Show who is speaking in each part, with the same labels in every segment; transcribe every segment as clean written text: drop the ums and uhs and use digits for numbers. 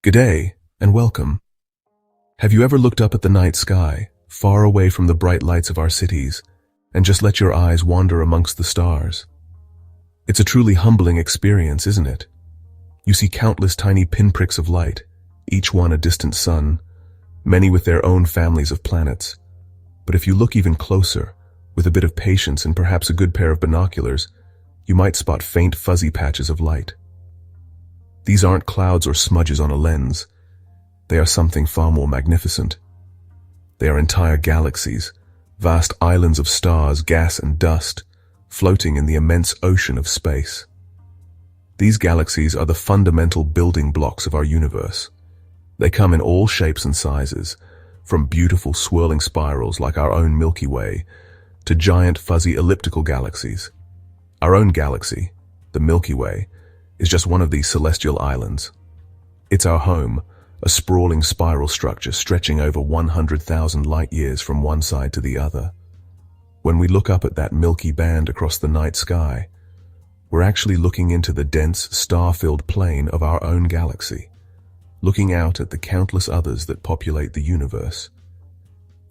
Speaker 1: G'day, and welcome. Have you ever looked up at the night sky, far away from the bright lights of our cities, and just let your eyes wander amongst the stars? It's a truly humbling experience, isn't it? You see countless tiny pinpricks of light, each one a distant sun, many with their own families of planets. But if you look even closer, with a bit of patience and perhaps a good pair of binoculars, you might spot faint fuzzy patches of light. These aren't clouds or smudges on a lens. They are something far more magnificent. They are entire galaxies, vast islands of stars, gas and dust, floating in the immense ocean of space. These galaxies are the fundamental building blocks of our universe. They come in all shapes and sizes, from beautiful swirling spirals like our own Milky Way, to giant fuzzy elliptical galaxies. Our own galaxy, the Milky Way, is just one of these celestial islands. It's our home, a sprawling spiral structure stretching over 100,000 light-years from one side to the other. When we look up at that milky band across the night sky, we're actually looking into the dense, star-filled plain of our own galaxy, looking out at the countless others that populate the universe.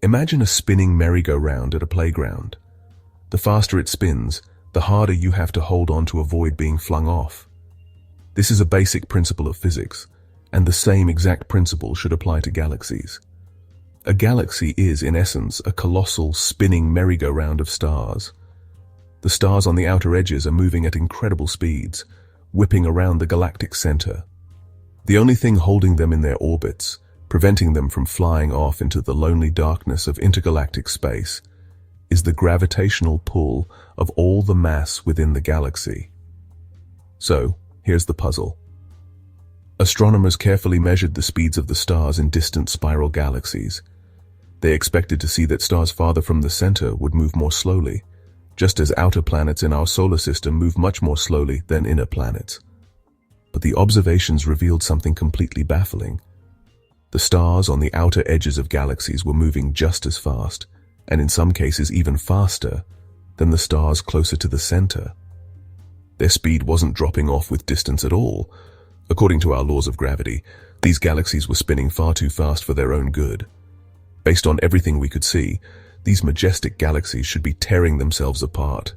Speaker 1: Imagine a spinning merry-go-round at a playground. The faster it spins, the harder you have to hold on to avoid being flung off. This is a basic principle of physics, and the same exact principle should apply to galaxies. A galaxy is, in essence, a colossal, spinning merry-go-round of stars. The stars on the outer edges are moving at incredible speeds, whipping around the galactic center. The only thing holding them in their orbits, preventing them from flying off into the lonely darkness of intergalactic space, is the gravitational pull of all the mass within the galaxy. So, here's the puzzle. Astronomers carefully measured the speeds of the stars in distant spiral galaxies. They expected to see that stars farther from the center would move more slowly, just as outer planets in our solar system move much more slowly than inner planets. But the observations revealed something completely baffling. The stars on the outer edges of galaxies were moving just as fast, and in some cases even faster, than the stars closer to the center. Their speed wasn't dropping off with distance at all. According to our laws of gravity, these galaxies were spinning far too fast for their own good. Based on everything we could see, these majestic galaxies should be tearing themselves apart.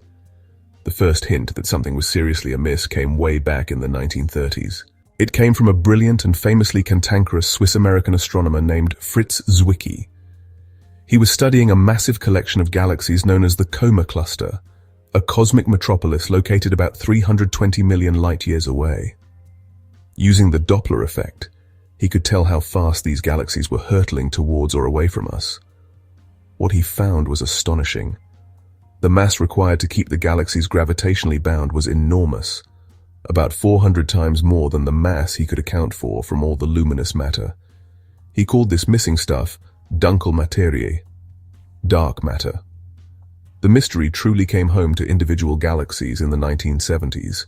Speaker 1: The first hint that something was seriously amiss came way back in the 1930s. It came from a brilliant and famously cantankerous Swiss-American astronomer named Fritz Zwicky. He was studying a massive collection of galaxies known as the Coma Cluster, a cosmic metropolis located about 320 million light-years away. Using the Doppler effect, he could tell how fast these galaxies were hurtling towards or away from us. What he found was astonishing. The mass required to keep the galaxies gravitationally bound was enormous, about 400 times more than the mass he could account for from all the luminous matter. He called this missing stuff Dunkle Materie, dark matter. The mystery truly came home to individual galaxies in the 1970s,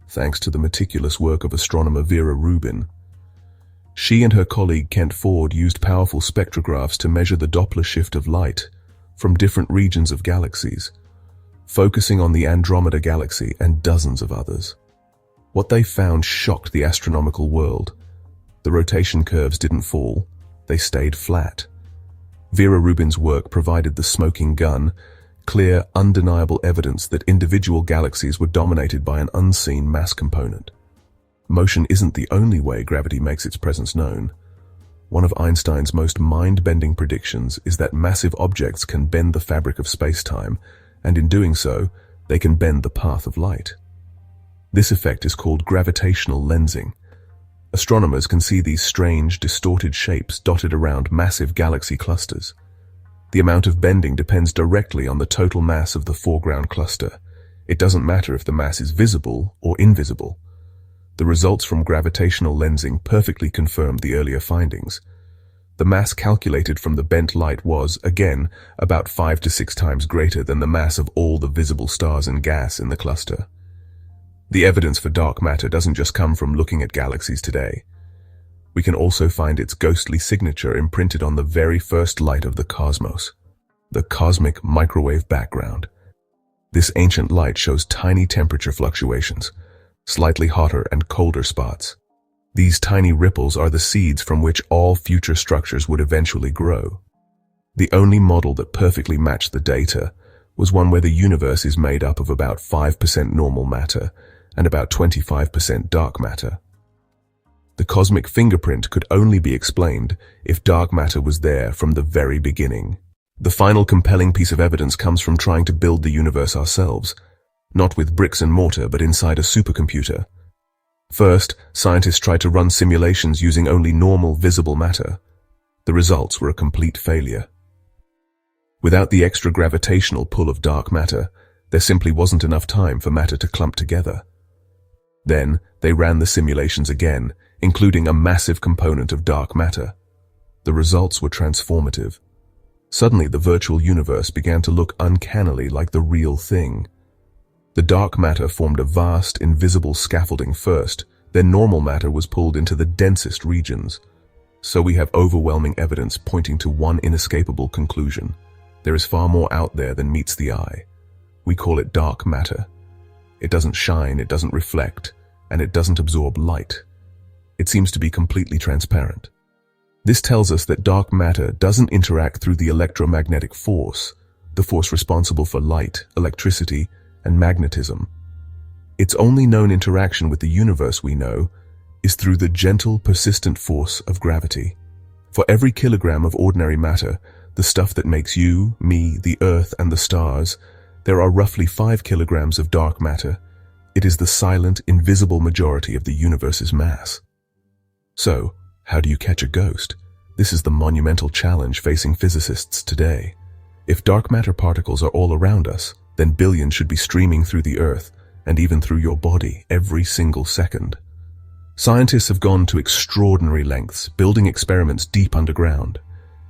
Speaker 1: thanks to the meticulous work of astronomer Vera Rubin. She and her colleague Kent Ford used powerful spectrographs to measure the Doppler shift of light from different regions of galaxies, focusing on the Andromeda Galaxy and dozens of others. What they found shocked the astronomical world. The rotation curves didn't fall, they stayed flat. Vera Rubin's work provided the smoking gun, clear, undeniable evidence that individual galaxies were dominated by an unseen mass component. Motion isn't the only way gravity makes its presence known. One of Einstein's most mind-bending predictions is that massive objects can bend the fabric of space-time, and in doing so, they can bend the path of light. This effect is called gravitational lensing. Astronomers can see these strange, distorted shapes dotted around massive galaxy clusters. The amount of bending depends directly on the total mass of the foreground cluster. It doesn't matter if the mass is visible or invisible. The results from gravitational lensing perfectly confirmed the earlier findings. The mass calculated from the bent light was, again, about 5 to 6 times greater than the mass of all the visible stars and gas in the cluster. The evidence for dark matter doesn't just come from looking at galaxies today. We can also find its ghostly signature imprinted on the very first light of the cosmos, the cosmic microwave background. This ancient light shows tiny temperature fluctuations, slightly hotter and colder spots. These tiny ripples are the seeds from which all future structures would eventually grow. The only model that perfectly matched the data was one where the universe is made up of about 5% normal matter and about 25% dark matter. The cosmic fingerprint could only be explained if dark matter was there from the very beginning. The final compelling piece of evidence comes from trying to build the universe ourselves, not with bricks and mortar but inside a supercomputer. First, scientists tried to run simulations using only normal, visible matter. The results were a complete failure. Without the extra gravitational pull of dark matter, there simply wasn't enough time for matter to clump together. Then, they ran the simulations again, including a massive component of dark matter. The results were transformative. Suddenly, the virtual universe began to look uncannily like the real thing. The dark matter formed a vast, invisible scaffolding first, then normal matter was pulled into the densest regions. So we have overwhelming evidence pointing to one inescapable conclusion. There is far more out there than meets the eye. We call it dark matter. It doesn't shine, it doesn't reflect, and it doesn't absorb light. It seems to be completely transparent. This tells us that dark matter doesn't interact through the electromagnetic force, the force responsible for light, electricity, and magnetism. Its only known interaction with the universe we know is through the gentle, persistent force of gravity. For every kilogram of ordinary matter, the stuff that makes you, me, the Earth, and the stars, there are roughly 5 kilograms of dark matter. It is the silent, invisible majority of the universe's mass. So, how do you catch a ghost? This is the monumental challenge facing physicists today. If dark matter particles are all around us, then billions should be streaming through the Earth and even through your body every single second. Scientists have gone to extraordinary lengths, building experiments deep underground.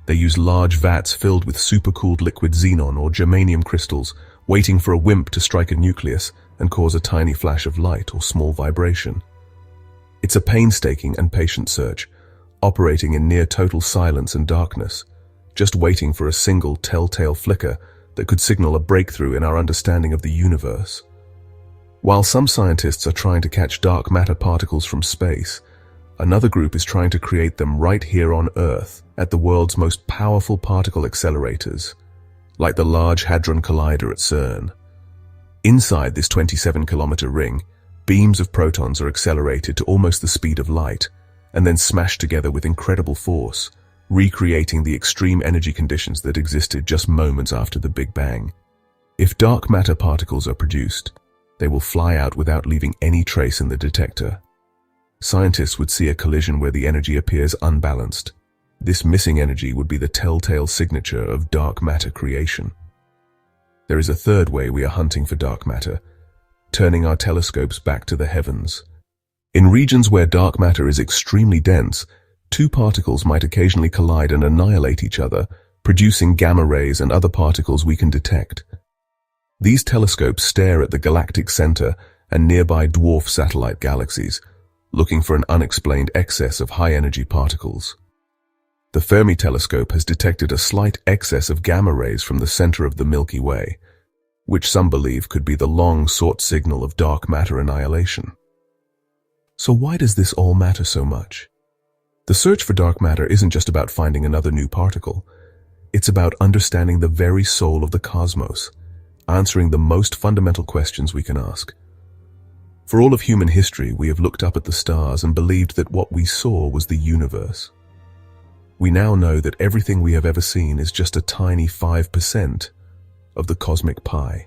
Speaker 1: They use large vats filled with supercooled liquid xenon or germanium crystals, waiting for a WIMP to strike a nucleus and cause a tiny flash of light or small vibration. It's a painstaking and patient search, operating in near total silence and darkness, just waiting for a single telltale flicker that could signal a breakthrough in our understanding of the universe. While some scientists are trying to catch dark matter particles from space, another group is trying to create them right here on Earth at the world's most powerful particle accelerators, like the Large Hadron Collider at CERN. Inside this 27-kilometer ring, beams of protons are accelerated to almost the speed of light, and then smashed together with incredible force, recreating the extreme energy conditions that existed just moments after the Big Bang. If dark matter particles are produced, they will fly out without leaving any trace in the detector. Scientists would see a collision where the energy appears unbalanced. This missing energy would be the telltale signature of dark matter creation. There is a third way we are hunting for dark matter, turning our telescopes back to the heavens. In regions where dark matter is extremely dense, two particles might occasionally collide and annihilate each other, producing gamma rays and other particles we can detect. These telescopes stare at the galactic center and nearby dwarf satellite galaxies, looking for an unexplained excess of high-energy particles. The Fermi telescope has detected a slight excess of gamma rays from the center of the Milky Way, which some believe could be the long-sought signal of dark matter annihilation. So why does this all matter so much? The search for dark matter isn't just about finding another new particle. It's about understanding the very soul of the cosmos, answering the most fundamental questions we can ask. For all of human history, we have looked up at the stars and believed that what we saw was the universe. We now know that everything we have ever seen is just a tiny 5% of the cosmic pie.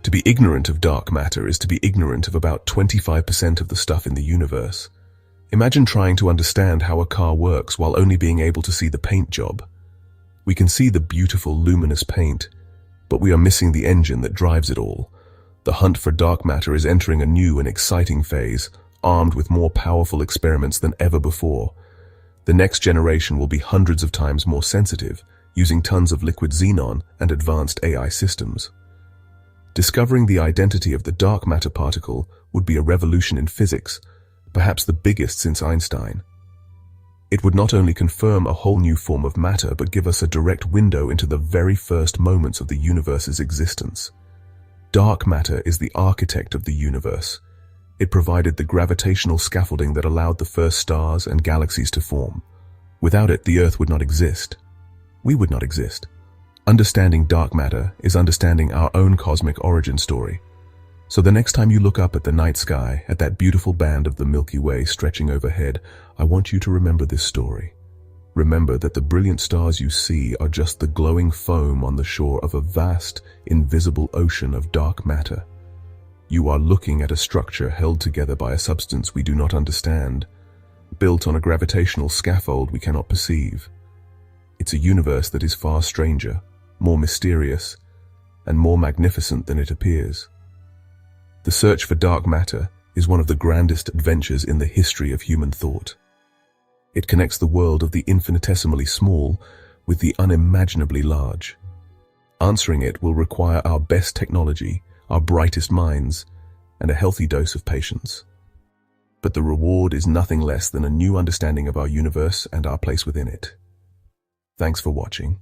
Speaker 1: To be ignorant of dark matter is to be ignorant of about 25% of the stuff in the universe. Imagine trying to understand how a car works while only being able to see the paint job. We can see the beautiful, luminous paint, but we are missing the engine that drives it all. The hunt for dark matter is entering a new and exciting phase, armed with more powerful experiments than ever before. The next generation will be hundreds of times more sensitive, using tons of liquid xenon and advanced AI systems. Discovering the identity of the dark matter particle would be a revolution in physics, perhaps the biggest since Einstein. It would not only confirm a whole new form of matter, but give us a direct window into the very first moments of the universe's existence. Dark matter is the architect of the universe. It provided the gravitational scaffolding that allowed the first stars and galaxies to form. Without it, the Earth would not exist. We would not exist. Understanding dark matter is understanding our own cosmic origin story. So the next time you look up at the night sky, at that beautiful band of the Milky Way stretching overhead, I want you to remember this story. Remember that the brilliant stars you see are just the glowing foam on the shore of a vast, invisible ocean of dark matter. You are looking at a structure held together by a substance we do not understand, built on a gravitational scaffold we cannot perceive. It's a universe that is far stranger, more mysterious, and more magnificent than it appears. The search for dark matter is one of the grandest adventures in the history of human thought. It connects the world of the infinitesimally small with the unimaginably large. Answering it will require our best technology, our brightest minds, and a healthy dose of patience. But the reward is nothing less than a new understanding of our universe and our place within it. Thanks for watching.